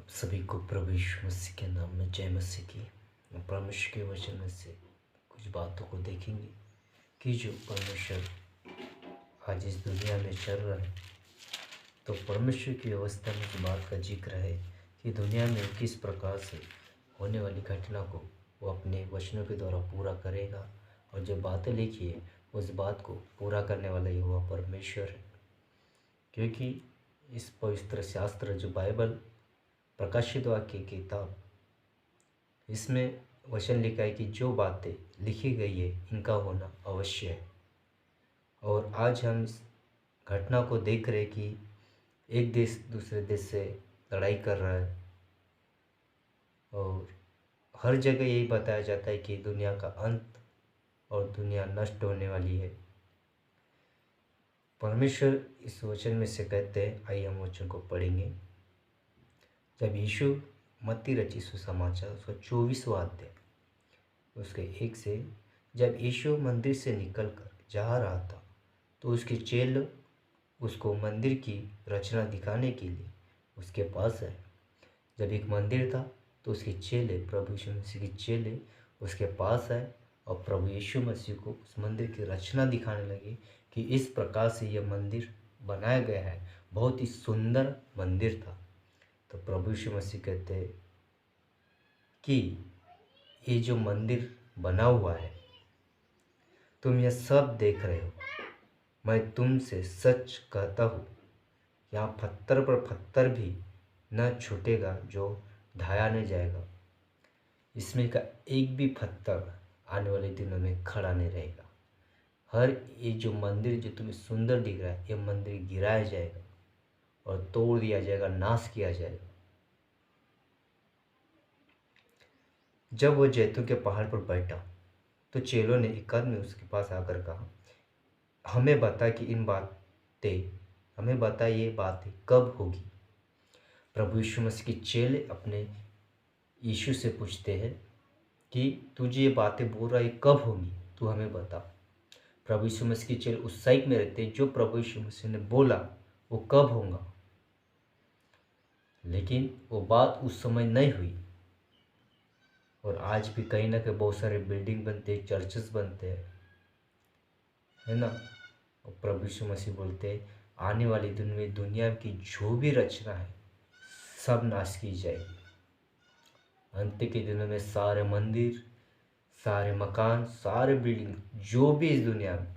आप सभी को प्रभु यीशु मसीह के नाम में जय मसीह की। परमेश्वर के वचन में से कुछ बातों को देखेंगे कि जो परमेश्वर आज इस दुनिया में चल रहा है, तो परमेश्वर की व्यवस्था में इस बात का जिक्र है कि दुनिया में किस प्रकार से होने वाली घटना को वो अपने वचनों के द्वारा पूरा करेगा। और जो बातें लिखी है उस बात को पूरा करने वाला ही हुआ परमेश्वर है। क्योंकि इस पवित्र शास्त्र जो बाइबल प्रकाशित वाक्य की किताब, इसमें वचन लिखा है कि जो बातें लिखी गई है इनका होना अवश्य है। और आज हम इस घटना को देख रहे कि एक देश दूसरे देश से लड़ाई कर रहा है और हर जगह यही बताया जाता है कि दुनिया का अंत और दुनिया नष्ट होने वाली है। परमेश्वर इस वचन में से कहते हैं, आइए हम वचन को पढ़ेंगे। जब यीशु मत्ती रचित सुसमाचार उसका 24वां अध्याय उसके 1 से, जब यीशु मंदिर से निकलकर जा रहा था तो उसके चेले उसको मंदिर की रचना दिखाने के लिए उसके पास आए। जब एक मंदिर था तो उसके चेले, प्रभु यीशु मसीह के चेले उसके पास आए और प्रभु यीशु मसीह को उस मंदिर की रचना दिखाने लगे कि इस प्रकार से यह मंदिर बनाया गया है। बहुत ही सुंदर मंदिर था। तो प्रभु यीशु मसीह कहते हैं कि ये जो मंदिर बना हुआ है, तुम यह सब देख रहे हो, मैं तुमसे सच कहता हूँ, यहाँ पत्थर पर पत्थर भी न छूटेगा जो ढाया नहीं जाएगा। इसमें का एक भी पत्थर आने वाले दिनों में खड़ा नहीं रहेगा। हर ये जो मंदिर जो तुम्हें सुंदर दिख रहा है, ये मंदिर गिराया जाएगा और तोड़ दिया जाएगा, नाश किया जाएगा। जब वो जैतून के पहाड़ पर बैठा तो चेलों ने एक आदमी उसके पास आकर कहा, हमें बता कि हमें बता ये बातें कब होगी। प्रभु यीशु मसीह के चेले अपने यीशु से पूछते हैं कि तुझे ये बातें बोल रहा है कब होगी, तू हमें बता। प्रभु यीशु मसीह के चेले उत्साहित में रहते हैं, जो प्रभु यीशु मसीह ने बोला वो कब होगा। लेकिन वो बात उस समय नहीं हुई। और आज भी कहीं ना कहीं बहुत सारे बिल्डिंग बनते हैं, चर्चेस बनते हैं, है ना। और प्रभु यीशु मसीह बोलते हैं आने वाले दिन में दुनिया की जो भी रचना है सब नाश की जाएगी। अंत के दिनों में सारे मंदिर, सारे मकान, सारे बिल्डिंग जो भी इस दुनिया में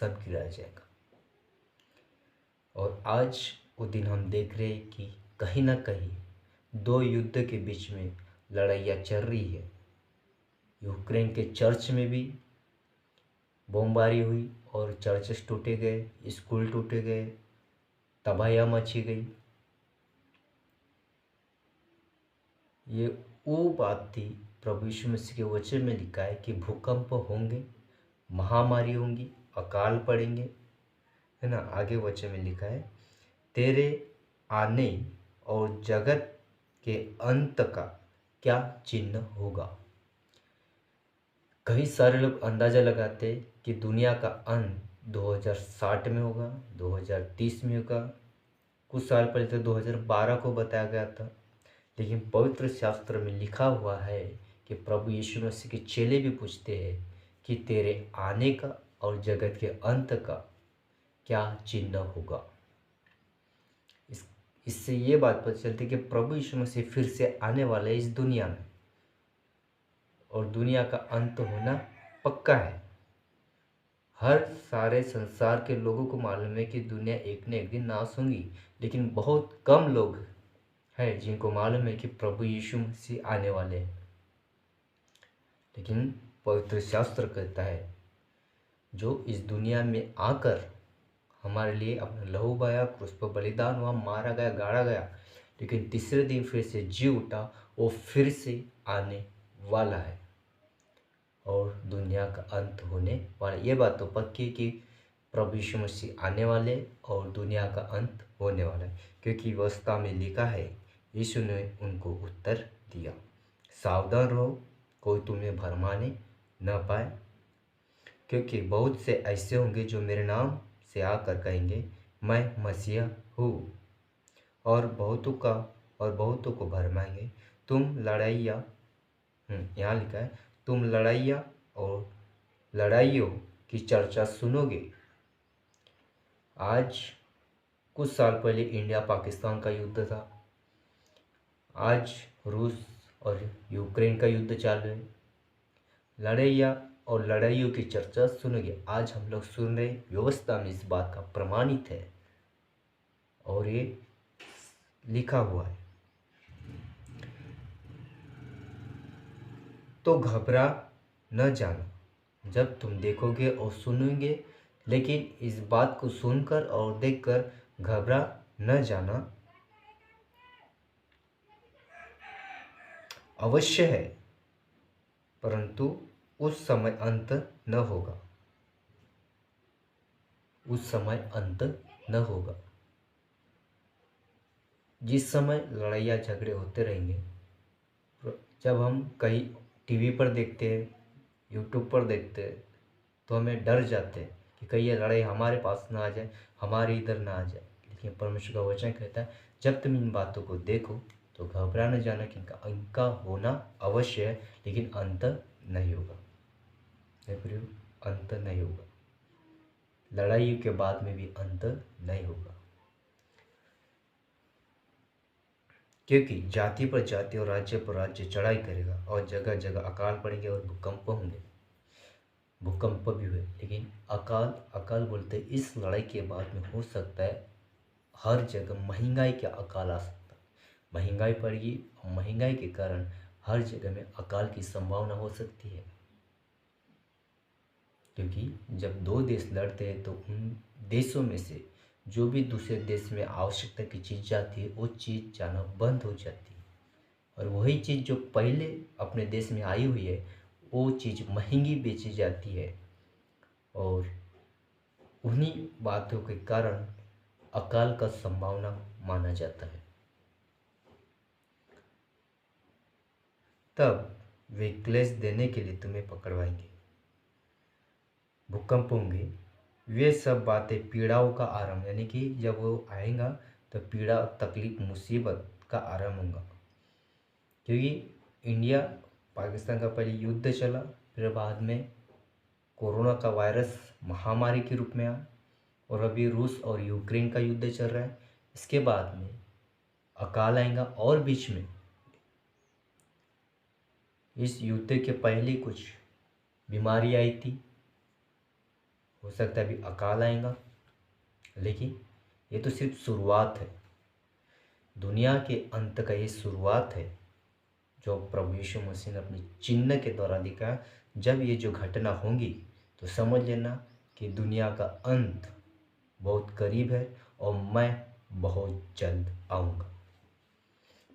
सब गिराया जाएगा। और आज वो दिन हम देख रहे हैं कि कहीं ना कहीं दो युद्ध के बीच में लड़ाइयाँ चल रही है। यूक्रेन के चर्च में भी बमबारी हुई और चर्चेस टूटे गए, स्कूल टूटे गए, तबाहियाँ मची गई। ये वो बात थी, प्रभु यीशु मसीह के वचन में लिखा है कि भूकंप होंगे, महामारी होंगी, अकाल पड़ेंगे, है ना। आगे वचन में लिखा है तेरे आने और जगत के अंत का क्या चिन्ह होगा। कई सारे लोग अंदाज़ा लगाते हैं कि दुनिया का अंत 2060 में होगा, 2030 में होगा। कुछ साल पहले तो 2012 को बताया गया था। लेकिन पवित्र शास्त्र में लिखा हुआ है कि प्रभु यीशु मसीह के चेले भी पूछते हैं कि तेरे आने का और जगत के अंत का क्या चिन्ह होगा। इससे ये बात पता चलती है कि प्रभु यीशु मसीह फिर से आने वाले इस दुनिया में, और दुनिया का अंत होना पक्का है। हर सारे संसार के लोगों को मालूम है कि दुनिया एक न एक दिन नाश होगी, लेकिन बहुत कम लोग हैं जिनको मालूम है कि प्रभु यीशु मसीह आने वाले हैं। लेकिन पवित्र शास्त्र कहता है जो इस दुनिया में आकर हमारे लिए अपना लहू बहाया, क्रूस पर बलिदान हुआ, मारा गया, गाड़ा गया, लेकिन तीसरे दिन फिर से जी उठा, वो फिर से आने वाला है और दुनिया का अंत होने वाला। ये बात तो पक्की कि प्रभु यीशु मसीह आने वाले और दुनिया का अंत होने वाला है, क्योंकि व्यवस्था में लिखा है। यीशु ने उनको उत्तर दिया, सावधान रहो, कोई तुम्हें भरमाने न पाए, क्योंकि बहुत से ऐसे होंगे जो मेरे नाम से आकर कहेंगे मैं मसीहा हूँ, और बहुतों का और बहुतों को भरमाएंगे। तुम लड़ाइयाँ, यहाँ लिखा है, तुम लड़ाइयाँ और लड़ाइयों की चर्चा सुनोगे। आज कुछ साल पहले इंडिया पाकिस्तान का युद्ध था, आज रूस और यूक्रेन का युद्ध चालू है। लड़ाइयाँ और लड़ाइयों की चर्चा सुनोगे। आज हम लोग सुन रहे, व्यवस्था में इस बात का प्रमाणित है और ये लिखा हुआ है। तो घबरा न जाना जब तुम देखोगे और सुनोगे, लेकिन इस बात को सुनकर और देखकर घबरा न जाना। अवश्य है, परंतु उस समय अंत न होगा, उस समय अंत न होगा। जिस समय लड़ाइयाँ झगड़े होते रहेंगे, जब हम कहीं टीवी पर देखते हैं, यूट्यूब पर देखते हैं, तो हमें डर जाते हैं कि कहीं ये लड़ाई हमारे पास ना आ जाए, हमारे इधर ना आ जाए। लेकिन परमेश्वर का वचन कहता है, जब तुम इन बातों को देखो तो घबरा न जाना कि इनका होना अवश्य है, लेकिन अंत नहीं होगा। प्रियो, अंत नहीं होगा। लड़ाई के बाद में भी अंत नहीं होगा, क्योंकि जाति पर जाति और राज्य पर राज्य चढ़ाई करेगा और जगह जगह अकाल पड़ेंगे और भूकंप होंगे। भूकंप भी हुए, लेकिन अकाल, अकाल बोलते इस लड़ाई के बाद में हो सकता है हर जगह महंगाई का अकाल आ सकता है। महंगाई पड़ेगी और महंगाई के कारण हर जगह में अकाल की संभावना हो सकती है, क्योंकि जब दो देश लड़ते हैं तो उन देशों में से जो भी दूसरे देश में आवश्यकता की चीज़ जाती है वो चीज़ जाना बंद हो जाती है, और वही चीज़ जो पहले अपने देश में आई हुई है वो चीज़ महंगी बेची जाती है, और उन्हीं बातों के कारण अकाल का संभावना माना जाता है। तब वे क्लेश देने के लिए तुम्हें पकड़वाएंगे, भूकंप होंगे। वे सब बातें पीड़ाओं का आरंभ, यानी कि जब वो आएगा तो पीड़ा, तकलीफ, मुसीबत का आरंभ होगा। क्योंकि इंडिया पाकिस्तान का पहले युद्ध चला, फिर बाद में कोरोना का वायरस महामारी के रूप में आया, और अभी रूस और यूक्रेन का युद्ध चल रहा है। इसके बाद में अकाल आएगा, और बीच में इस युद्ध के पहले कुछ बीमारी आई थी, हो सकता है अभी अकाल आएगा। लेकिन ये तो सिर्फ शुरुआत है, दुनिया के अंत का ये शुरुआत है जो प्रभु यीशु मसीह ने अपने चिन्ह के द्वारा दिखाया। जब ये जो घटना होंगी तो समझ लेना कि दुनिया का अंत बहुत करीब है और मैं बहुत जल्द आऊँगा।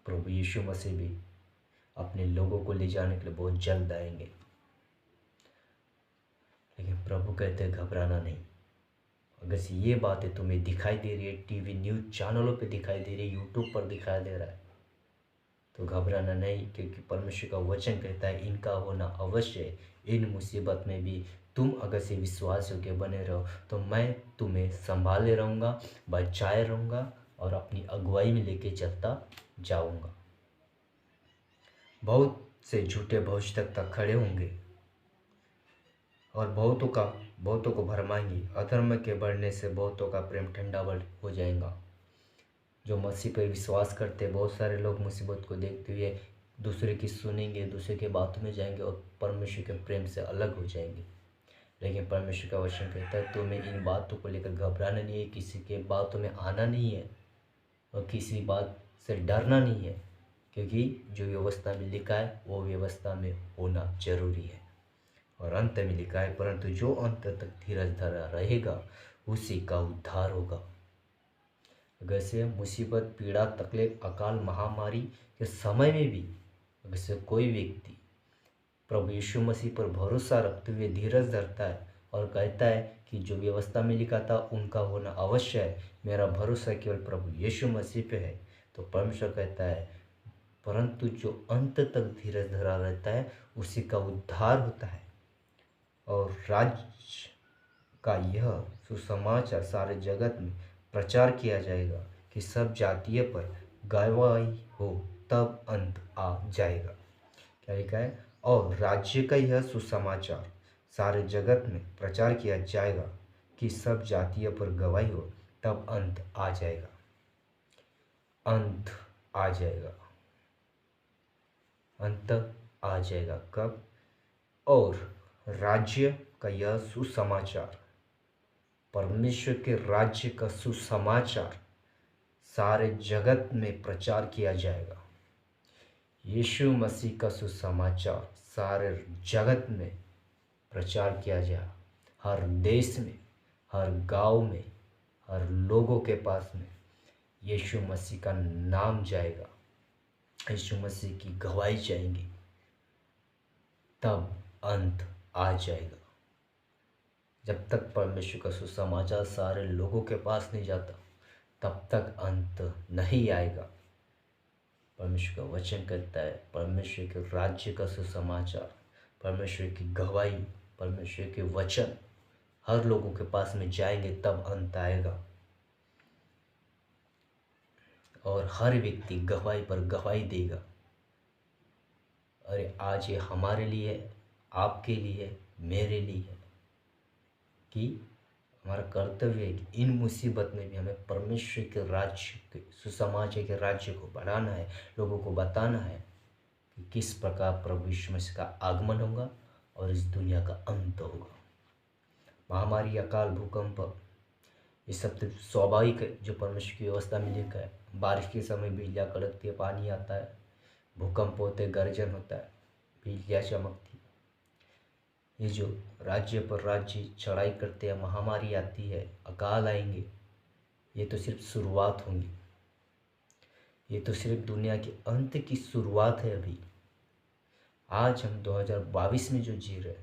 प्रभु यीशु मसीह भी अपने लोगों को ले जाने के लिए बहुत जल्द आएंगे। लेकिन प्रभु कहते हैं घबराना नहीं। अगर से ये बातें तुम्हें दिखाई दे रही है, टीवी न्यूज़ चैनलों पे दिखाई दे रही है, यूट्यूब पर दिखाई दे रहा है, तो घबराना नहीं, क्योंकि परमेश्वर का वचन कहता है इनका होना अवश्य है। इन मुसीबत में भी तुम अगर से विश्वास योग्य बने रहो तो मैं तुम्हें संभाले रहूँगा, बचाए रहूँगा और अपनी अगुवाई में लेके चलता जाऊँगा। बहुत से झूठे भविष्य तक खड़े होंगे और बहुतों को भरमाएंगे। अधर्म के बढ़ने से बहुतों का प्रेम ठंडा हो जाएगा। जो मसीह पर विश्वास करते हैं, बहुत सारे लोग मुसीबत को देखते हुए दूसरे की सुनेंगे, दूसरे के बातों में जाएंगे और परमेश्वर के प्रेम से अलग हो जाएंगे। लेकिन परमेश्वर का वचन कहता है तुम्हें इन बातों को लेकर घबराना नहीं है, किसी के बातों में आना नहीं है और किसी बात से डरना नहीं है, क्योंकि जो व्यवस्था में लिखा है वो व्यवस्था में होना जरूरी है। और अंत में लिखा है, परंतु जो अंत तक धीरज धरा रहेगा उसी का उद्धार होगा। अगर से मुसीबत, पीड़ा, तकलीफ, अकाल, महामारी के समय में भी अगर से कोई व्यक्ति प्रभु यीशु मसीह पर भरोसा रखते हुए धीरज धरता है और कहता है कि जो व्यवस्था में लिखा था उनका होना अवश्य है, मेरा भरोसा केवल प्रभु यीशु मसीह पे है, तो परमेश्वर कहता है परंतु जो अंत तक धीरज धरा रहता है उसी का उद्धार होता है। और राज्य का यह सुसमाचार सारे जगत में प्रचार किया जाएगा कि सब जातियों पर गवाही हो तब अंत आ जाएगा। क्या लिखा है? और राज्य का यह सुसमाचार सारे जगत में प्रचार किया जाएगा कि सब जातियों पर गवाही हो तब अंत आ जाएगा। अंत आ जाएगा, अंत आ जाएगा कब? और राज्य का यह सुसमाचार, परमेश्वर के राज्य का सुसमाचार सारे जगत में प्रचार किया जाएगा। यीशु मसीह का सुसमाचार सारे जगत में प्रचार किया जाए, हर देश में, हर गांव में, हर लोगों के पास में यीशु मसीह का नाम जाएगा, यीशु मसीह की गवाही जाएंगी, तब अंत आ जाएगा। जब तक परमेश्वर का सुसमाचार सारे लोगों के पास नहीं जाता तब तक अंत नहीं आएगा। परमेश्वर का वचन कहता है परमेश्वर के राज्य का सुसमाचार, परमेश्वर की गवाही, परमेश्वर के वचन हर लोगों के पास में जाएंगे तब अंत आएगा। और हर व्यक्ति गवाही पर गवाही देगा। अरे आज ये हमारे लिए, आपके लिए, मेरे लिए है कि हमारा कर्तव्य है कि इन मुसीबत में भी हमें परमेश्वर के राज्य के सुसमाचार के राज्य को बढ़ाना है, लोगों को बताना है कि किस प्रकार प्रभु यीशु मसीह का आगमन होगा और इस दुनिया का अंत होगा। महामारी, अकाल, भूकंप ये सब तो स्वाभाविक है जो परमेश्वर की व्यवस्था में लिखा है। बारिश के समय बिजलियाँ कड़कती है, पानी आता है, भूकंप होते, गर्जन होता है, बिजलियाँ चमकती। ये जो राज्य पर राज्य चढ़ाई करते हैं, महामारी आती है, अकाल आएंगे, ये तो सिर्फ शुरुआत होंगी। ये तो सिर्फ दुनिया के अंत की शुरुआत है। अभी आज हम 2022 में जो जी रहे,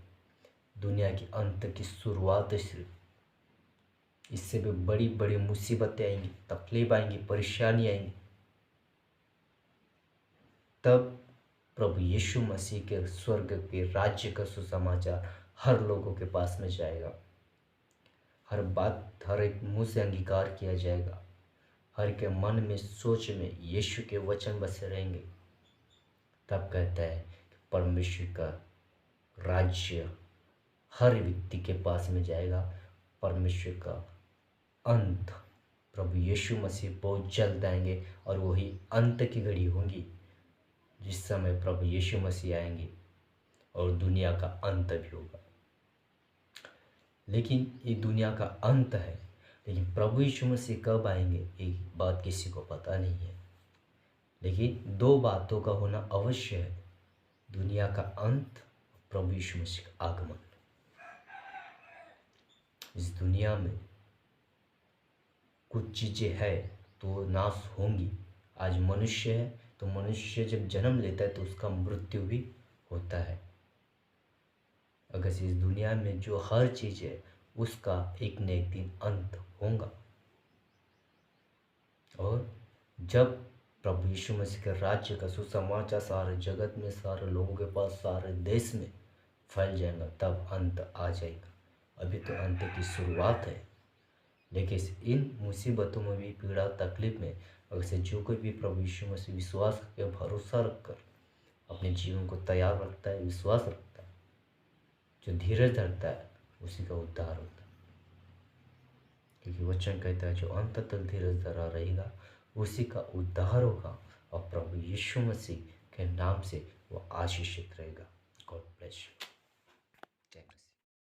दुनिया के अंत की शुरुआत है सिर्फ। इससे भी बड़ी बड़ी मुसीबतें आएंगी, तकलीफ आएंगी, परेशानी आएंगी। तब प्रभु यीशु मसीह के स्वर्ग के राज्य का सुसमाचार हर लोगों के पास में जाएगा। हर बात, हर एक मुंह से अंगीकार किया जाएगा, हर के मन में, सोच में यीशु के वचन बसे रहेंगे। तब कहता है कि परमेश्वर का राज्य हर व्यक्ति के पास में जाएगा। परमेश्वर का अंत, प्रभु यीशु मसीह बहुत जल्द आएंगे और वही अंत की घड़ी होंगी जिस समय प्रभु यीशु मसीह आएंगे और दुनिया का अंत भी होगा। लेकिन ये दुनिया का अंत है, लेकिन प्रभु यीशु मसीह कब आएंगे ये बात किसी को पता नहीं है। लेकिन दो बातों का होना अवश्य है, दुनिया का अंत, प्रभु यीशु मसीह का आगमन। इस दुनिया में कुछ चीज़ें है तो नाश होंगी। आज मनुष्य है तो मनुष्य जब जन्म लेता है तो उसका मृत्यु भी होता है। अगर इस दुनिया में जो हर चीज़ है उसका एक न एक दिन अंत होगा। और जब प्रभु यीशु मसीह के राज्य का सुसमाचार सारे जगत में, सारे लोगों के पास, सारे देश में फैल जाएगा तब अंत आ जाएगा। अभी तो अंत की शुरुआत है। लेकिन इन मुसीबतों में भी, पीड़ा तकलीफ में अगर से जो कोई भी प्रभु यीशु मसीह विश्वास करके, भरोसा रखकर अपने जीवन को तैयार रखता है, विश्वास रखता है, जो धीरज धरता है उसी का उद्धार होता है। क्योंकि वचन कहता है जो अंत तक धीरज धरा रहेगा उसी का उद्धार होगा और प्रभु यीशु मसीह के नाम से वो आशीषित रहेगा। God bless you.